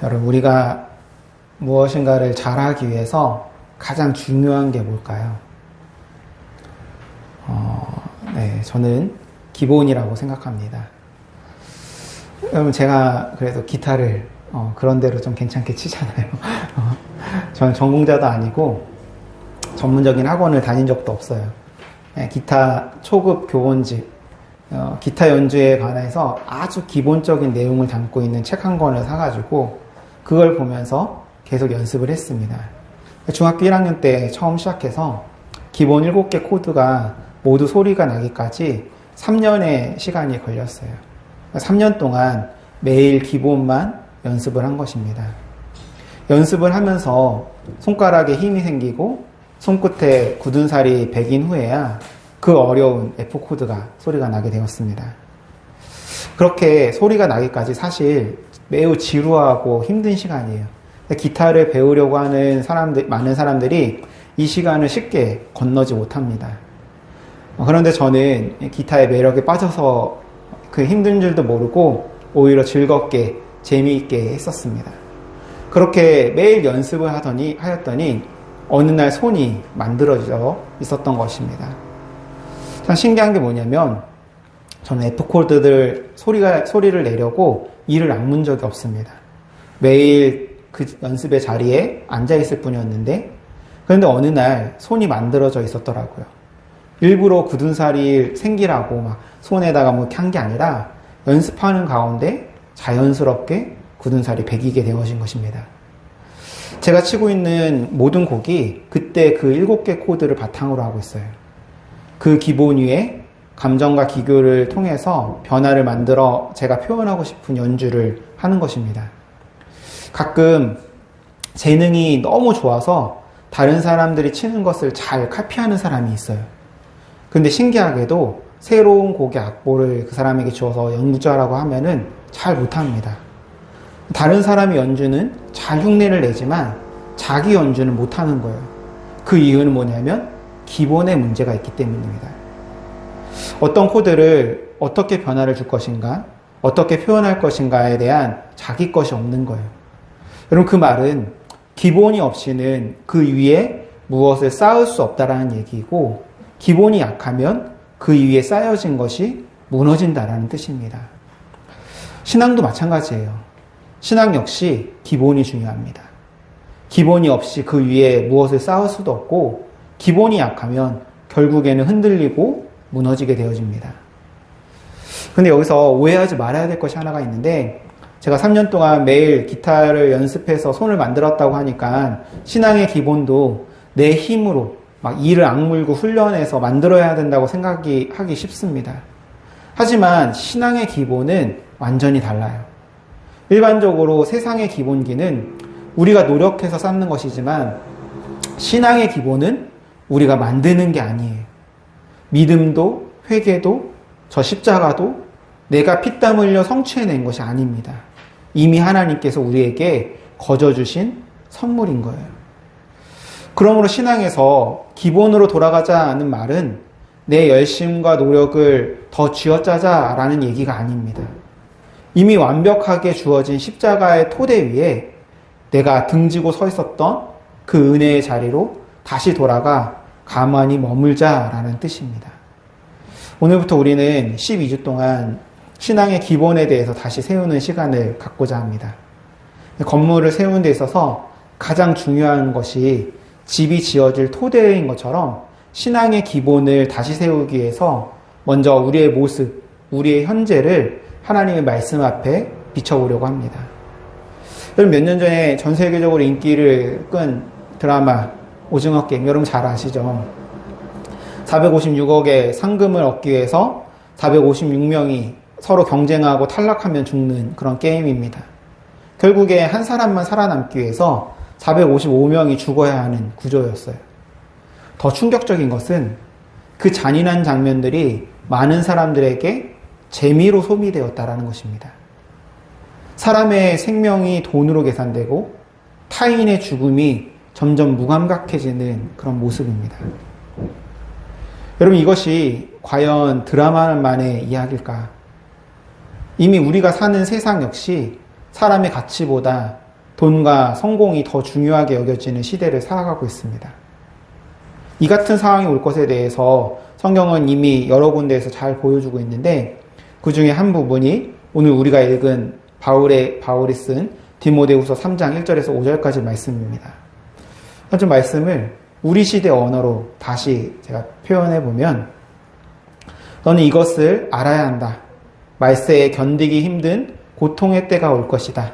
여러분, 우리가 무엇인가를 잘하기 위해서 가장 중요한 게 뭘까요? 네, 저는 기본이라고 생각합니다. 여러분, 제가 그래도 기타를 그런 대로 좀 괜찮게 치잖아요. 저는 전공자도 아니고 전문적인 학원을 다닌 적도 없어요. 네, 기타 초급 교본집, 기타 연주에 관해서 아주 기본적인 내용을 담고 있는 책 한 권을 사가지고 그걸 보면서 계속 연습을 했습니다. 중학교 1학년 때 처음 시작해서 기본 7개 코드가 모두 소리가 나기까지 3년의 시간이 걸렸어요. 3년 동안 매일 기본만 연습을 한 것입니다. 연습을 하면서 손가락에 힘이 생기고 손끝에 굳은 살이 배긴 후에야 그 어려운 F 코드가 소리가 나게 되었습니다. 그렇게 소리가 나기까지 사실 매우 지루하고 힘든 시간이에요. 기타를 배우려고 하는 많은 사람들이 이 시간을 쉽게 건너지 못합니다. 그런데 저는 기타의 매력에 빠져서 그 힘든 줄도 모르고 오히려 즐겁게 재미있게 했었습니다. 그렇게 매일 연습을 하였더니 어느 날 손이 만들어져 있었던 것입니다. 참 신기한 게 뭐냐면 저는 F 코드들 소리를 내려고 이를 악문 적이 없습니다. 매일 그 연습의 자리에 앉아 있을 뿐이었는데 그런데 어느 날 손이 만들어져 있었더라고요. 일부러 굳은 살이 생기라고 막 손에다가 뭐 이렇게 한 게 아니라 연습하는 가운데 자연스럽게 굳은 살이 배기게 되어진 것입니다. 제가 치고 있는 모든 곡이 그때 그 7개 코드를 바탕으로 하고 있어요. 그 기본 위에 감정과 기교를 통해서 변화를 만들어 제가 표현하고 싶은 연주를 하는 것입니다. 가끔 재능이 너무 좋아서 다른 사람들이 치는 것을 잘 카피하는 사람이 있어요. 근데 신기하게도 새로운 곡의 악보를 그 사람에게 주어서 연주하라고 하면은 잘 못합니다. 다른 사람의 연주는 잘 흉내를 내지만 자기 연주는 못하는 거예요. 그 이유는 뭐냐면 기본에 문제가 있기 때문입니다. 어떤 코드를 어떻게 변화를 줄 것인가, 어떻게 표현할 것인가에 대한 자기 것이 없는 거예요. 여러분, 그 말은 기본이 없이는 그 위에 무엇을 쌓을 수 없다라는 얘기이고, 기본이 약하면 그 위에 쌓여진 것이 무너진다라는 뜻입니다. 신앙도 마찬가지예요. 신앙 역시 기본이 중요합니다. 기본이 없이 그 위에 무엇을 쌓을 수도 없고, 기본이 약하면 결국에는 흔들리고 무너지게 되어집니다. 근데 여기서 오해하지 말아야 될 것이 하나가 있는데, 제가 3년 동안 매일 기타를 연습해서 손을 만들었다고 하니까 신앙의 기본도 내 힘으로 막 이를 악물고 훈련해서 만들어야 된다고 하기 쉽습니다. 하지만 신앙의 기본은 완전히 달라요. 일반적으로 세상의 기본기는 우리가 노력해서 쌓는 것이지만 신앙의 기본은 우리가 만드는 게 아니에요. 믿음도 회개도 저 십자가도 내가 피땀 흘려 성취해낸 것이 아닙니다. 이미 하나님께서 우리에게 거저주신 선물인 거예요. 그러므로 신앙에서 기본으로 돌아가자는 말은 내 열심과 노력을 더 쥐어짜자라는 얘기가 아닙니다. 이미 완벽하게 주어진 십자가의 토대 위에 내가 등지고 서 있었던 그 은혜의 자리로 다시 돌아가 가만히 머물자라는 뜻입니다. 오늘부터 우리는 12주 동안 신앙의 기본에 대해서 다시 세우는 시간을 갖고자 합니다. 건물을 세우는 데 있어서 가장 중요한 것이 집이 지어질 토대인 것처럼 신앙의 기본을 다시 세우기 위해서 먼저 우리의 모습, 우리의 현재를 하나님의 말씀 앞에 비춰보려고 합니다. 여러분, 몇 년 전에 전 세계적으로 인기를 끈 드라마 오징어 게임, 여러분 잘 아시죠? 456억의 상금을 얻기 위해서 456명이 서로 경쟁하고 탈락하면 죽는 그런 게임입니다. 결국에 한 사람만 살아남기 위해서 455명이 죽어야 하는 구조였어요. 더 충격적인 것은 그 잔인한 장면들이 많은 사람들에게 재미로 소비되었다라는 것입니다. 사람의 생명이 돈으로 계산되고 타인의 죽음이 점점 무감각해지는 그런 모습입니다. 여러분, 이것이 과연 드라마만의 이야기일까? 이미 우리가 사는 세상 역시 사람의 가치보다 돈과 성공이 더 중요하게 여겨지는 시대를 살아가고 있습니다. 이 같은 상황이 올 것에 대해서 성경은 이미 여러 군데에서 잘 보여주고 있는데, 그 중에 한 부분이 오늘 우리가 읽은 바울이 쓴 디모데후서 3장 1절에서 5절까지 말씀입니다. 좀 말씀을 우리 시대 언어로 다시 제가 표현해 보면, 너는 이것을 알아야 한다. 말세에 견디기 힘든 고통의 때가 올 것이다.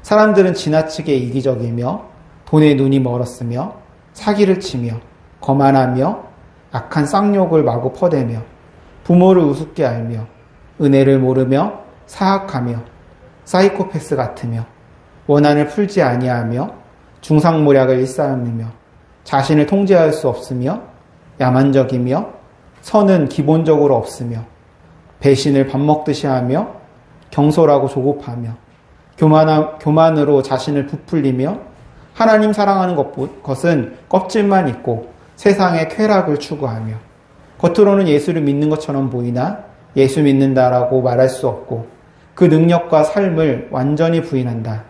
사람들은 지나치게 이기적이며 돈에 눈이 멀었으며 사기를 치며 거만하며 악한 쌍욕을 마구 퍼대며 부모를 우습게 알며 은혜를 모르며 사악하며 사이코패스 같으며 원한을 풀지 아니하며 중상모략을 일삼으며 자신을 통제할 수 없으며 야만적이며 선은 기본적으로 없으며 배신을 밥 먹듯이 하며 경솔하고 조급하며 교만으로 자신을 부풀리며 하나님 사랑하는 것은 껍질만 있고 세상의 쾌락을 추구하며 겉으로는 예수를 믿는 것처럼 보이나 예수 믿는다라고 말할 수 없고 그 능력과 삶을 완전히 부인한다.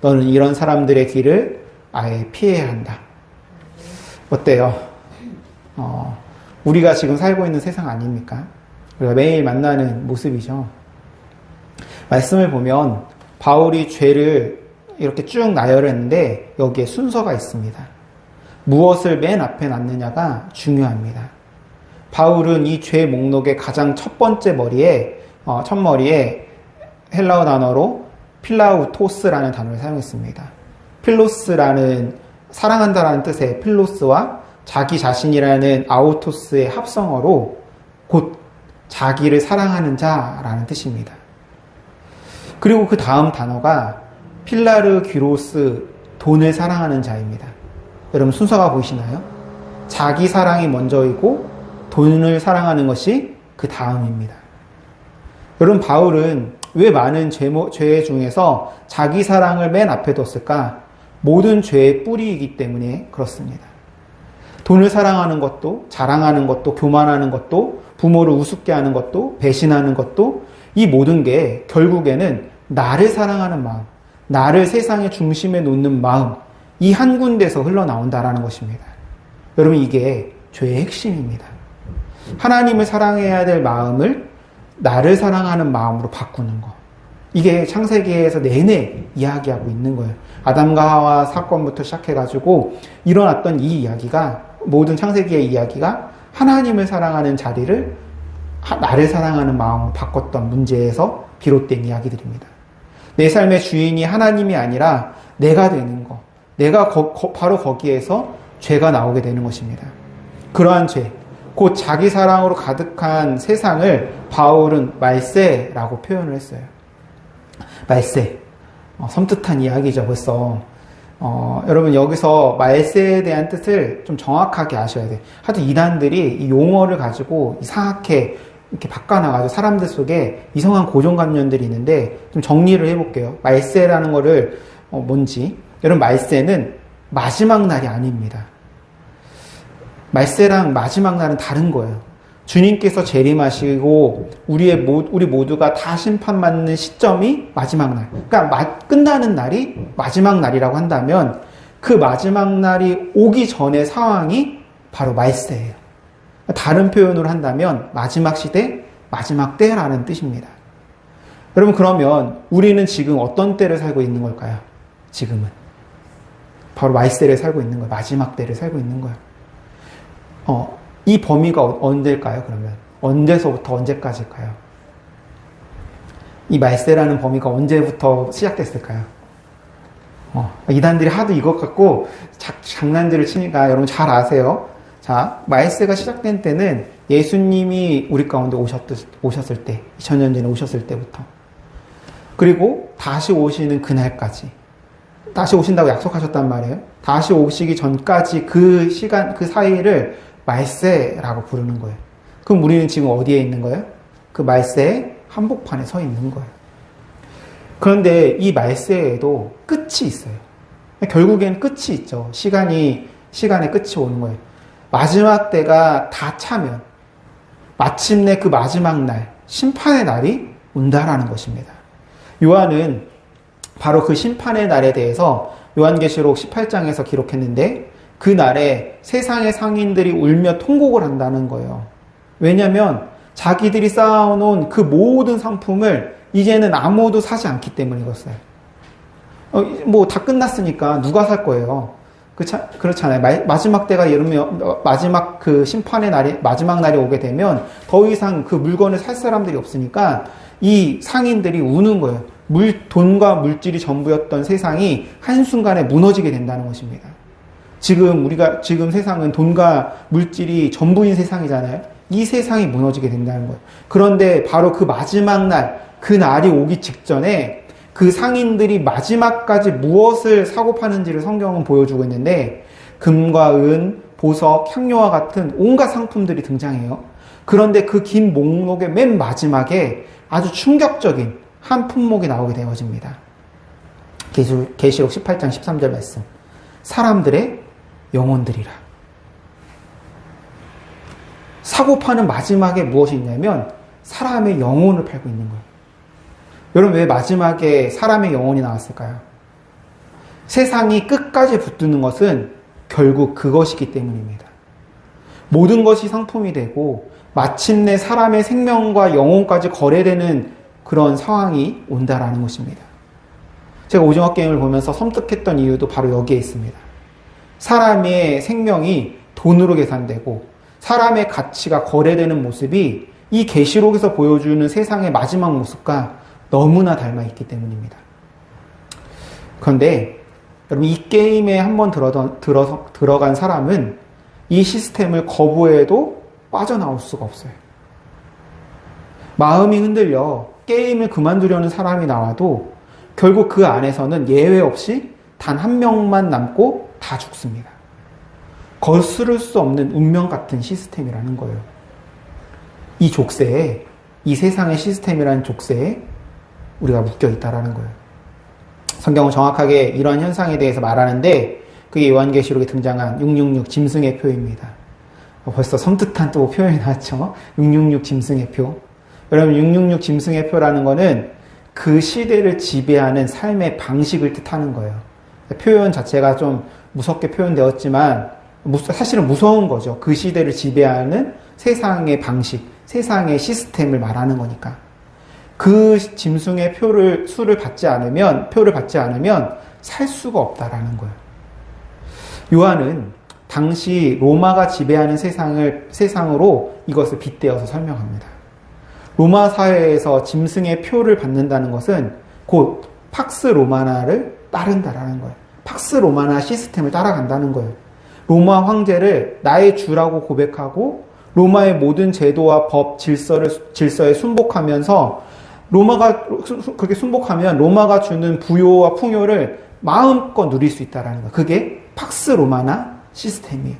너는 이런 사람들의 길을 아예 피해야 한다. 어때요? 우리가 지금 살고 있는 세상 아닙니까? 우리가 매일 만나는 모습이죠. 말씀을 보면 바울이 죄를 이렇게 쭉 나열했는데 여기에 순서가 있습니다. 무엇을 맨 앞에 놨느냐가 중요합니다. 바울은 이 죄 목록의 가장 첫 번째 첫머리에 헬라어 단어로 필라우토스라는 단어를 사용했습니다. 필로스라는 사랑한다라는 뜻의 필로스와 자기 자신이라는 아우토스의 합성어로 곧 자기를 사랑하는 자라는 뜻입니다. 그리고 그 다음 단어가 필라르 귀로스, 돈을 사랑하는 자입니다. 여러분 순서가 보이시나요? 자기 사랑이 먼저이고 돈을 사랑하는 것이 그 다음입니다. 여러분 바울은 왜 많은 죄 중에서 자기 사랑을 맨 앞에 뒀을까? 모든 죄의 뿌리이기 때문에 그렇습니다. 돈을 사랑하는 것도, 자랑하는 것도, 교만하는 것도, 부모를 우습게 하는 것도, 배신하는 것도, 이 모든 게 결국에는 나를 사랑하는 마음, 나를 세상의 중심에 놓는 마음, 이 한 군데서 흘러나온다라는 것입니다. 여러분 이게 죄의 핵심입니다. 하나님을 사랑해야 될 마음을 나를 사랑하는 마음으로 바꾸는 것. 이게 창세기에서 내내 이야기하고 있는 거예요. 아담과 하와 사건부터 시작해가지고 일어났던 이 이야기가, 모든 창세기의 이야기가 하나님을 사랑하는 자리를 나를 사랑하는 마음으로 바꿨던 문제에서 비롯된 이야기들입니다. 내 삶의 주인이 하나님이 아니라 내가 되는 것, 내가 바로 거기에서 죄가 나오게 되는 것입니다. 그러한 죄, 곧 자기 사랑으로 가득한 세상을 바울은 말세라고 표현을 했어요. 말세, 섬뜩한 이야기죠 벌써. 여러분 여기서 말세에 대한 뜻을 좀 정확하게 아셔야 돼요. 하여튼 이단들이 이 용어를 가지고 이상하게 이렇게 바꿔놔가지고 사람들 속에 이상한 고정관념들이 있는데 좀 정리를 해볼게요. 말세라는 거를 뭔지. 여러분 말세는 마지막 날이 아닙니다. 말세랑 마지막 날은 다른 거예요. 주님께서 재림하시고 우리 모두가 다 심판받는 시점이 마지막 날. 그러니까 끝나는 날이 마지막 날이라고 한다면 그 마지막 날이 오기 전의 상황이 바로 말세예요. 다른 표현으로 한다면 마지막 시대, 마지막 때라는 뜻입니다. 여러분 그러면 우리는 지금 어떤 때를 살고 있는 걸까요? 지금은 바로 말세를 살고 있는 거예요. 마지막 때를 살고 있는 거예요. 이 범위가 언제일까요? 그러면 언제서부터 언제까지일까요? 이 말세라는 범위가 언제부터 시작됐을까요? 이단들이 하도 이것 갖고 장난들을 치니까 여러분 잘 아세요. 자, 말세가 시작된 때는 예수님이 우리 가운데 오셨을 때, 2000년 전에 오셨을 때부터. 그리고 다시 오시는 그날까지. 다시 오신다고 약속하셨단 말이에요. 다시 오시기 전까지 그 시간, 그 사이를 말세라고 부르는 거예요. 그럼 우리는 지금 어디에 있는 거예요? 그 말세의 한복판에 서 있는 거예요. 그런데 이 말세에도 끝이 있어요. 결국엔 끝이 있죠. 시간의 끝이 오는 거예요. 마지막 때가 다 차면 마침내 그 마지막 날, 심판의 날이 온다라는 것입니다. 요한은 바로 그 심판의 날에 대해서 요한계시록 18장에서 기록했는데, 그 날에 세상의 상인들이 울며 통곡을 한다는 거예요. 왜냐하면 자기들이 쌓아놓은 그 모든 상품을 이제는 아무도 사지 않기 때문이었어요. 뭐 다 끝났으니까 누가 살 거예요. 그렇잖아요. 마지막 때가 이르면, 마지막 그 심판의 날이, 마지막 날이 오게 되면 더 이상 그 물건을 살 사람들이 없으니까 이 상인들이 우는 거예요. 돈과 물질이 전부였던 세상이 한순간에 무너지게 된다는 것입니다. 지금 세상은 돈과 물질이 전부인 세상이잖아요. 이 세상이 무너지게 된다는 거예요. 그런데 바로 그 마지막 날, 그 날이 오기 직전에 그 상인들이 마지막까지 무엇을 사고 파는지를 성경은 보여주고 있는데, 금과 은, 보석, 향료와 같은 온갖 상품들이 등장해요. 그런데 그 긴 목록의 맨 마지막에 아주 충격적인 한 품목이 나오게 되어집니다. 계시록 18장 13절 말씀. 사람들의 영혼들이라. 사고 파는 마지막에 무엇이 있냐면 사람의 영혼을 팔고 있는 거예요. 여러분, 왜 마지막에 사람의 영혼이 나왔을까요? 세상이 끝까지 붙드는 것은 결국 그것이기 때문입니다. 모든 것이 상품이 되고 마침내 사람의 생명과 영혼까지 거래되는 그런 상황이 온다라는 것입니다. 제가 오징어 게임을 보면서 섬뜩했던 이유도 바로 여기에 있습니다. 사람의 생명이 돈으로 계산되고 사람의 가치가 거래되는 모습이 이 계시록에서 보여주는 세상의 마지막 모습과 너무나 닮아있기 때문입니다. 그런데 여러분, 이 게임에 한번 들어간 사람은 이 시스템을 거부해도 빠져나올 수가 없어요. 마음이 흔들려 게임을 그만두려는 사람이 나와도 결국 그 안에서는 예외 없이 단 한 명만 남고 다 죽습니다. 거스를 수 없는 운명 같은 시스템이라는 거예요. 이 족쇄에, 이 세상의 시스템이라는 족쇄에 우리가 묶여 있다라는 거예요. 성경은 정확하게 이러한 현상에 대해서 말하는데, 그게 요한계시록에 등장한 666 짐승의 표입니다. 벌써 섬뜩한 또 표현이 나왔죠. 666 짐승의 표. 여러분, 666 짐승의 표라는 거는 그 시대를 지배하는 삶의 방식을 뜻하는 거예요. 표현 자체가 좀 무섭게 표현되었지만 사실은 무서운 거죠. 그 시대를 지배하는 세상의 방식, 세상의 시스템을 말하는 거니까. 그 짐승의 수를 받지 않으면 살 수가 없다라는 거예요. 요한은 당시 로마가 지배하는 세상으로 이것을 빗대어서 설명합니다. 로마 사회에서 짐승의 표를 받는다는 것은 곧 팍스 로마나를 따른다라는 거예요. 팍스 로마나 시스템을 따라간다는 거예요. 로마 황제를 나의 주라고 고백하고 로마의 모든 제도와 법, 질서에 순복하면서 그렇게 순복하면 로마가 주는 부요와 풍요를 마음껏 누릴 수 있다는 거예요. 그게 팍스 로마나 시스템이에요.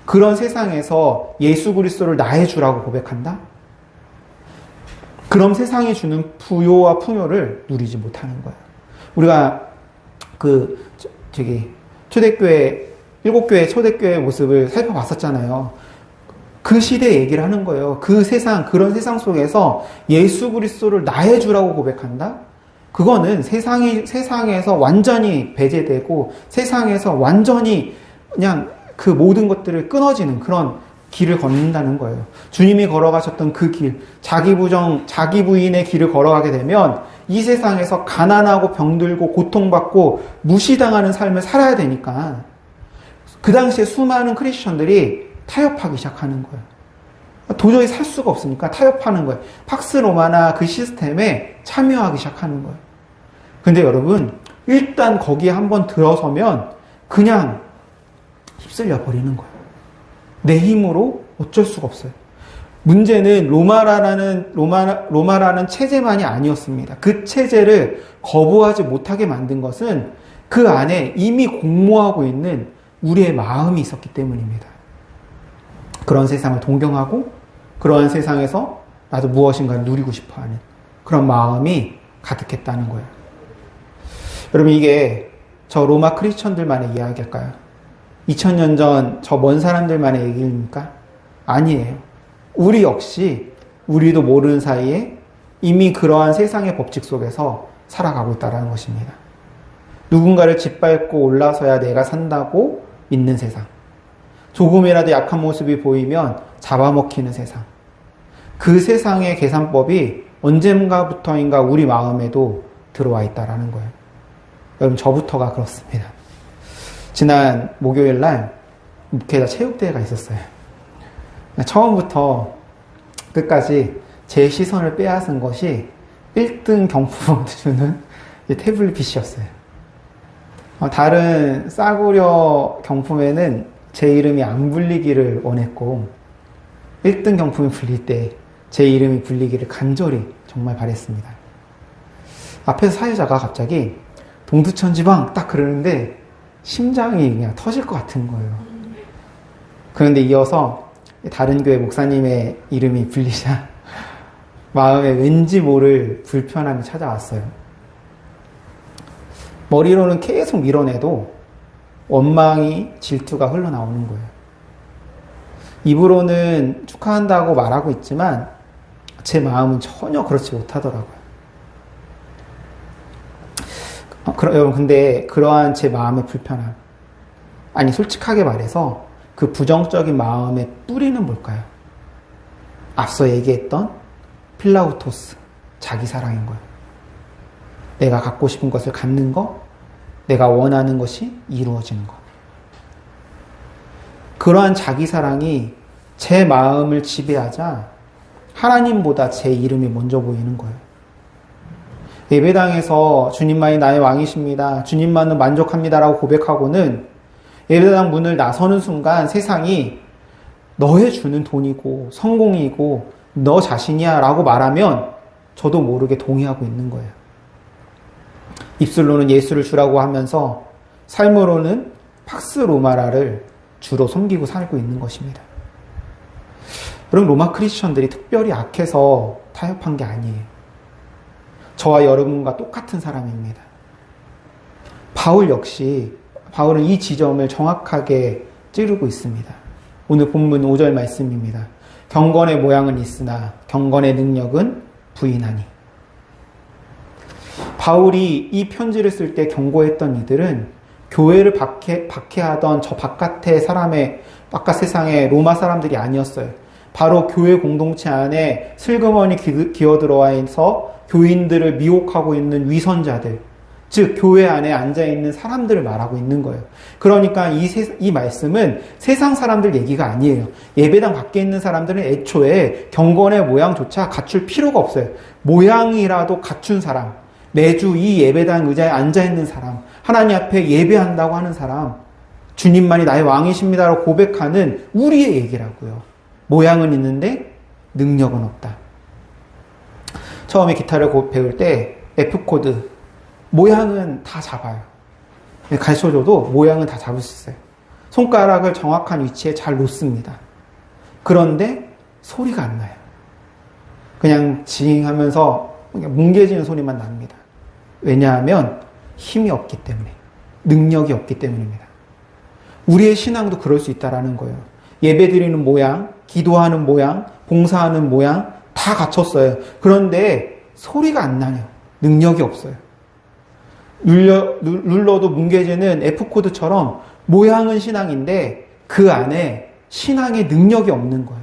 그런 세상에서 예수 그리스도를 나의 주라고 고백한다? 그럼 세상이 주는 부요와 풍요를 누리지 못하는 거예요. 우리가 초대교회, 일곱교회 초대교회의 모습을 살펴봤었잖아요. 그 시대 얘기를 하는 거예요. 그런 세상 속에서 예수 그리스도를 나의 주라고 고백한다? 그거는 세상에서 완전히 배제되고 세상에서 완전히 그냥 그 모든 것들을 끊어지는 그런 길을 걷는다는 거예요. 주님이 걸어가셨던 그 길, 자기 부인의 길을 걸어가게 되면 이 세상에서 가난하고 병들고 고통받고 무시당하는 삶을 살아야 되니까 그 당시에 수많은 크리스천들이 타협하기 시작하는 거예요. 도저히 살 수가 없으니까 타협하는 거예요. 팍스 로마나 그 시스템에 참여하기 시작하는 거예요. 근데 여러분, 일단 거기에 한번 들어서면 그냥 휩쓸려 버리는 거예요. 내 힘으로 어쩔 수가 없어요. 문제는 로마라는 체제만이 아니었습니다. 그 체제를 거부하지 못하게 만든 것은 그 안에 이미 공모하고 있는 우리의 마음이 있었기 때문입니다. 그런 세상을 동경하고 그러한 세상에서 나도 무엇인가를 누리고 싶어하는 그런 마음이 가득했다는 거예요. 여러분, 이게 저 로마 크리스천들만의 이야기일까요? 2000년 전 저 먼 사람들만의 얘기입니까? 아니에요. 우리 역시 우리도 모르는 사이에 이미 그러한 세상의 법칙 속에서 살아가고 있다는 것입니다. 누군가를 짓밟고 올라서야 내가 산다고 믿는 세상. 조금이라도 약한 모습이 보이면 잡아먹히는 세상. 그 세상의 계산법이 언젠가부터인가 우리 마음에도 들어와 있다는 거예요. 여러분, 저부터가 그렇습니다. 지난 목요일 날 목회자 체육대회가 있었어요. 처음부터 끝까지 제 시선을 빼앗은 것이 1등 경품을 주는 태블릿 PC였어요. 다른 싸구려 경품에는 제 이름이 안 불리기를 원했고 1등 경품이 불릴 때 제 이름이 불리기를 간절히 정말 바랬습니다. 앞에서 사회자가 갑자기 동두천지방 딱 그러는데 심장이 그냥 터질 것 같은 거예요. 그런데 이어서 다른 교회 목사님의 이름이 불리자 마음에 왠지 모를 불편함이 찾아왔어요. 머리로는 계속 밀어내도 원망이, 질투가 흘러나오는 거예요. 입으로는 축하한다고 말하고 있지만 제 마음은 전혀 그렇지 못하더라고요. 여러분, 근데 그러한 제 마음의 불편함, 아니 솔직하게 말해서 그 부정적인 마음의 뿌리는 뭘까요? 앞서 얘기했던 필라우토스, 자기 사랑인 거예요. 내가 갖고 싶은 것을 갖는 것, 내가 원하는 것이 이루어지는 것. 그러한 자기 사랑이 제 마음을 지배하자 하나님보다 제 이름이 먼저 보이는 거예요. 예배당에서 주님만이 나의 왕이십니다, 주님만은 만족합니다라고 고백하고는 예배당 문을 나서는 순간 세상이 너의 주는 돈이고 성공이고 너 자신이야 라고 말하면 저도 모르게 동의하고 있는 거예요. 입술로는 예수를 주라고 하면서 삶으로는 팍스 로마라를 주로 섬기고 살고 있는 것입니다. 그럼 로마 크리스천들이 특별히 악해서 타협한 게 아니에요. 저와 여러분과 똑같은 사람입니다. 바울 역시, 바울은 이 지점을 정확하게 찌르고 있습니다. 오늘 본문 5절 말씀입니다. 경건의 모양은 있으나 경건의 능력은 부인하니. 바울이 이 편지를 쓸 때 경고했던 이들은 교회를 박해하던 저 바깥 세상의 로마 사람들이 아니었어요. 바로 교회 공동체 안에 슬그머니 기어들어와서 교인들을 미혹하고 있는 위선자들, 즉 교회 안에 앉아있는 사람들을 말하고 있는 거예요. 그러니까 이 말씀은 세상 사람들 얘기가 아니에요. 예배당 밖에 있는 사람들은 애초에 경건의 모양조차 갖출 필요가 없어요. 모양이라도 갖춘 사람, 매주 이 예배당 의자에 앉아있는 사람, 하나님 앞에 예배한다고 하는 사람, 주님만이 나의 왕이십니다라고 고백하는 우리의 얘기라고요. 모양은 있는데 능력은 없다. 처음에 기타를 배울 때 F코드 모양은 다 잡아요. 가르쳐줘도 모양은 다 잡을 수 있어요. 손가락을 정확한 위치에 잘 놓습니다. 그런데 소리가 안 나요. 그냥 징 하면서 뭉개지는 소리만 납니다. 왜냐하면 힘이 없기 때문에, 능력이 없기 때문입니다. 우리의 신앙도 그럴 수 있다는 거예요. 예배드리는 모양, 기도하는 모양, 봉사하는 모양 다 갖췄어요. 그런데 소리가 안 나요. 능력이 없어요. 눌러도 뭉개지는 F코드처럼 모양은 신앙인데 그 안에 신앙의 능력이 없는 거예요.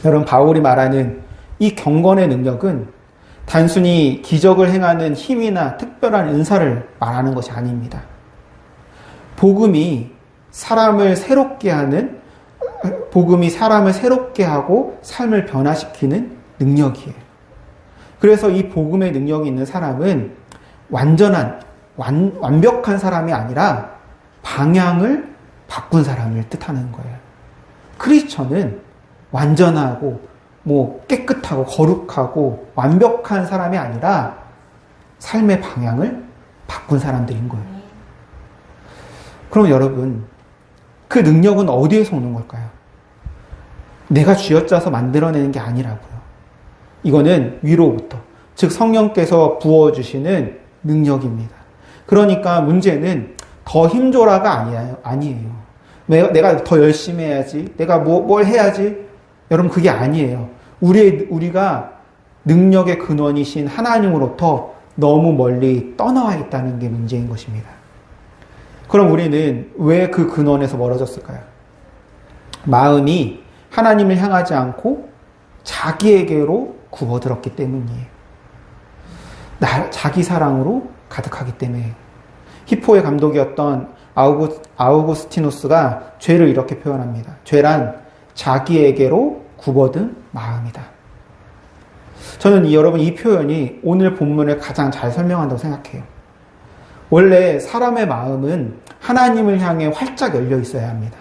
여러분, 바울이 말하는 이 경건의 능력은 단순히 기적을 행하는 힘이나 특별한 은사를 말하는 것이 아닙니다. 복음이 사람을 새롭게 하고 삶을 변화시키는 능력이에요. 그래서 이 복음의 능력이 있는 사람은 완벽한 사람이 아니라 방향을 바꾼 사람을 뜻하는 거예요. 크리스천은 완전하고 깨끗하고 거룩하고 완벽한 사람이 아니라 삶의 방향을 바꾼 사람들인 거예요. 그럼 여러분, 그 능력은 어디에서 오는 걸까요? 내가 쥐어짜서 만들어내는 게 아니라고요. 이거는 위로부터, 즉 성령께서 부어주시는 능력입니다. 그러니까 문제는 더 힘줘라가 아니에요. 내가 더 열심히 해야지, 내가 뭘 해야지. 여러분, 그게 아니에요. 우리가 능력의 근원이신 하나님으로부터 너무 멀리 떠나와 있다는 게 문제인 것입니다. 그럼 우리는 왜 그 근원에서 멀어졌을까요? 마음이 하나님을 향하지 않고 자기에게로 굽어들었기 때문이에요. 자기 사랑으로 가득하기 때문에. 히포의 감독이었던 아우구스티누스가 죄를 이렇게 표현합니다. 죄란 자기에게로 굽어든 마음이다. 저는 여러분 이 표현이 오늘 본문을 가장 잘 설명한다고 생각해요. 원래 사람의 마음은 하나님을 향해 활짝 열려 있어야 합니다.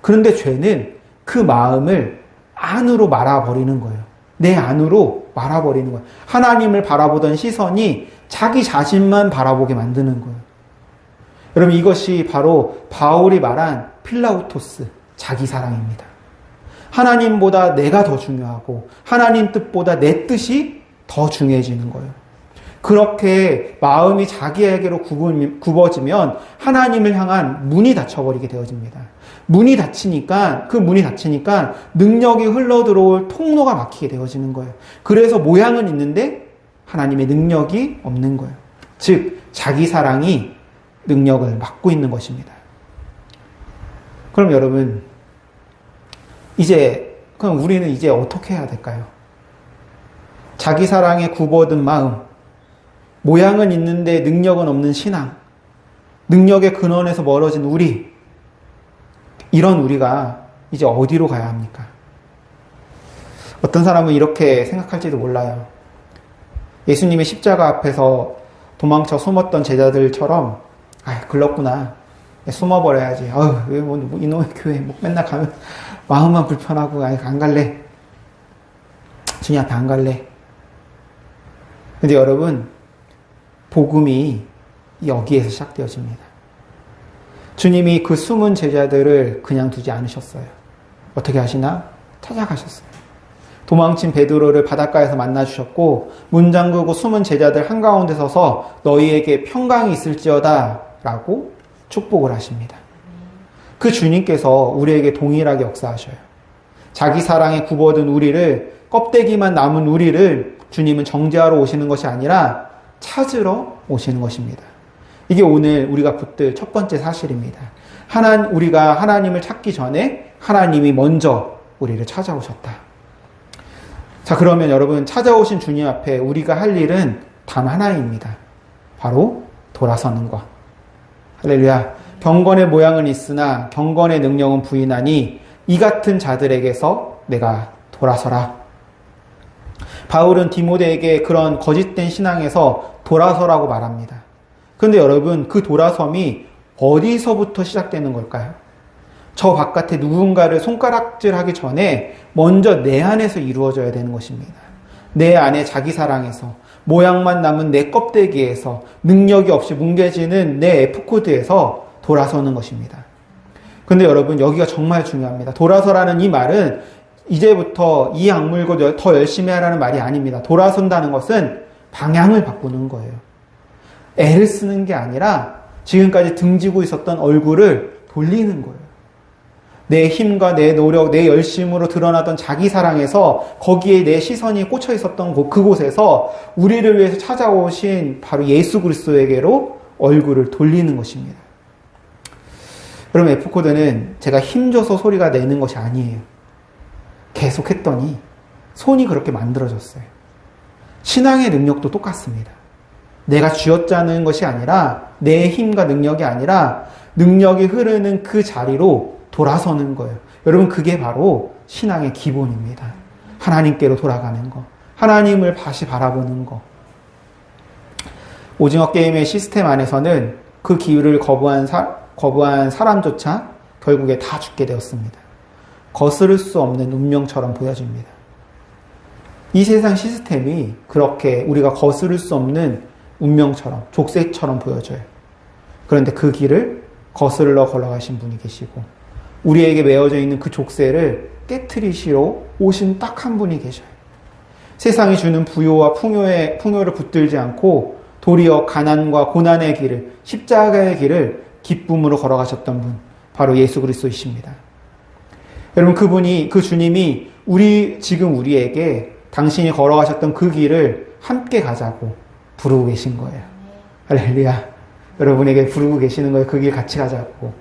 그런데 죄는 그 마음을 안으로 말아버리는 거예요. 내 안으로 말아버리는 거예요. 하나님을 바라보던 시선이 자기 자신만 바라보게 만드는 거예요. 여러분 이것이 바로 바울이 말한 필라우토스, 자기 사랑입니다. 하나님보다 내가 더 중요하고 하나님 뜻보다 내 뜻이 더 중요해지는 거예요. 그렇게 마음이 자기에게로 굽어지면 하나님을 향한 문이 닫혀버리게 되어집니다. 문이 닫히니까 능력이 흘러들어올 통로가 막히게 되어지는 거예요. 그래서 모양은 있는데 하나님의 능력이 없는 거예요. 즉 자기 사랑이 능력을 막고 있는 것입니다. 그럼 여러분 그럼 우리는 이제 어떻게 해야 될까요? 자기 사랑에 굽어든 마음, 모양은 있는데 능력은 없는 신앙, 능력의 근원에서 멀어진 우리, 이런 우리가 이제 어디로 가야 합니까? 어떤 사람은 이렇게 생각할지도 몰라요. 예수님의 십자가 앞에서 도망쳐 숨었던 제자들처럼 글렀구나. 숨어버려야지. 이놈의 교회 맨날 가면 마음만 불편하고 안 갈래. 주님 앞에 안 갈래. 근데 여러분 복음이 여기에서 시작되어집니다. 주님이 그 숨은 제자들을 그냥 두지 않으셨어요. 어떻게 하시나? 찾아가셨어요. 도망친 베드로를 바닷가에서 만나주셨고 문 잠그고 숨은 제자들 한가운데 서서 너희에게 평강이 있을지어다 라고 축복을 하십니다. 그 주님께서 우리에게 동일하게 역사하셔요. 자기 사랑에 굽어든 우리를, 껍데기만 남은 우리를 주님은 정죄하러 오시는 것이 아니라 찾으러 오시는 것입니다. 이게 오늘 우리가 붙들 첫 번째 사실입니다. 우리가 하나님을 찾기 전에 하나님이 먼저 우리를 찾아오셨다. 자, 그러면 여러분 찾아오신 주님 앞에 우리가 할 일은 단 하나입니다. 바로 돌아서는 것. 할렐루야. 경건의 모양은 있으나 경건의 능력은 부인하니 이 같은 자들에게서 내가 돌아서라. 바울은 디모데에게 그런 거짓된 신앙에서 돌아서라고 말합니다. 그런데 여러분 그 돌아섬이 어디서부터 시작되는 걸까요? 저 바깥에 누군가를 손가락질하기 전에 먼저 내 안에서 이루어져야 되는 것입니다. 내 안에 자기 사랑에서, 모양만 남은 내 껍데기에서, 능력이 없이 뭉개지는 내 F코드에서 돌아서는 것입니다. 근데 여러분 여기가 정말 중요합니다. 돌아서라는 이 말은 이제부터 이 악물고 더 열심히 하라는 말이 아닙니다. 돌아선다는 것은 방향을 바꾸는 거예요. 애를 쓰는 게 아니라 지금까지 등지고 있었던 얼굴을 돌리는 거예요. 내 힘과 내 노력, 내 열심으로 드러나던 자기 사랑에서 거기에 내 시선이 꽂혀 있었던 그곳에서 우리를 위해서 찾아오신 바로 예수 그리스도에게로 얼굴을 돌리는 것입니다. 여러분 F코드는 제가 힘줘서 소리가 내는 것이 아니에요. 계속 했더니 손이 그렇게 만들어졌어요. 신앙의 능력도 똑같습니다. 내가 쥐어짜는 것이 아니라 내 힘과 능력이 아니라 능력이 흐르는 그 자리로 돌아서는 거예요. 여러분 그게 바로 신앙의 기본입니다. 하나님께로 돌아가는 거. 하나님을 다시 바라보는 거. 오징어 게임의 시스템 안에서는 그 기회를 거부한 사람조차 결국에 다 죽게 되었습니다. 거스를 수 없는 운명처럼 보여집니다. 이 세상 시스템이 그렇게 우리가 거스를 수 없는 운명처럼, 족쇄처럼 보여져요. 그런데 그 길을 거슬러 걸어가신 분이 계시고 우리에게 메어져 있는 그 족쇄를 깨트리시러 오신 딱 한 분이 계셔요. 세상이 주는 부요와 풍요를 붙들지 않고 도리어 가난과 고난의 길을, 십자가의 길을 기쁨으로 걸어가셨던 분, 바로 예수 그리스도이십니다. 여러분 그 주님이 지금 우리에게 당신이 걸어가셨던 그 길을 함께 가자고 부르고 계신 거예요. 할렐루야. 여러분에게 부르고 계시는 거예요. 그 길 같이 가자고.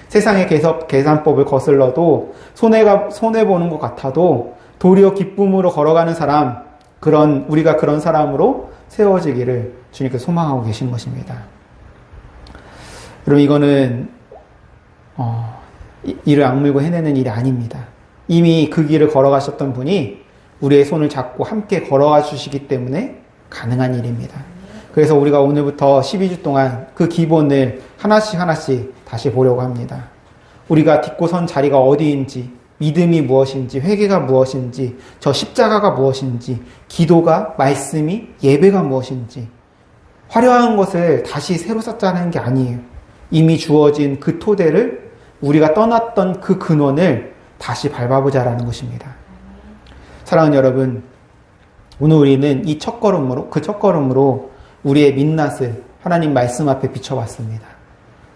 세상의 계산법을 거슬러도 손해보는 것 같아도 도리어 기쁨으로 걸어가는 사람, 우리가 그런 사람으로 세워지기를 주님께서 소망하고 계신 것입니다. 여러분, 이거는, 이를 악물고 해내는 일이 아닙니다. 이미 그 길을 걸어가셨던 분이 우리의 손을 잡고 함께 걸어가 주시기 때문에 가능한 일입니다. 그래서 우리가 오늘부터 12주 동안 그 기본을 하나씩 다시 보려고 합니다. 우리가 딛고 선 자리가 어디인지, 믿음이 무엇인지, 회개가 무엇인지, 저 십자가가 무엇인지, 기도가, 말씀이, 예배가 무엇인지, 화려한 것을 다시 새로 쌓자는 게 아니에요. 이미 주어진 그 토대를, 우리가 떠났던 그 근원을 다시 밟아보자라는 것입니다. 사랑하는 여러분, 오늘 우리는 이 첫걸음으로 우리의 민낯을 하나님 말씀 앞에 비춰봤습니다.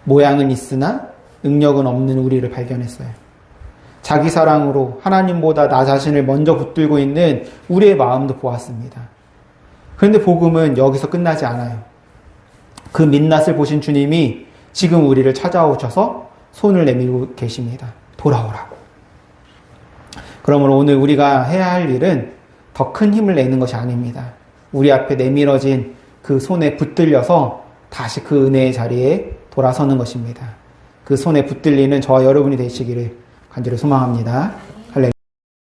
모양은 있으나 능력은 없는 우리를 발견했어요. 자기 사랑으로 하나님보다 나 자신을 먼저 붙들고 있는 우리의 마음도 보았습니다. 그런데 복음은 여기서 끝나지 않아요. 그 민낯을 보신 주님이 지금 우리를 찾아오셔서 손을 내밀고 계십니다. 돌아오라고. 그러므로 오늘 우리가 해야 할 일은 더 큰 힘을 내는 것이 아닙니다. 우리 앞에 내밀어진 그 손에 붙들려서 다시 그 은혜의 자리에 돌아서는 것입니다. 그 손에 붙들리는 저와 여러분이 되시기를 간절히 소망합니다.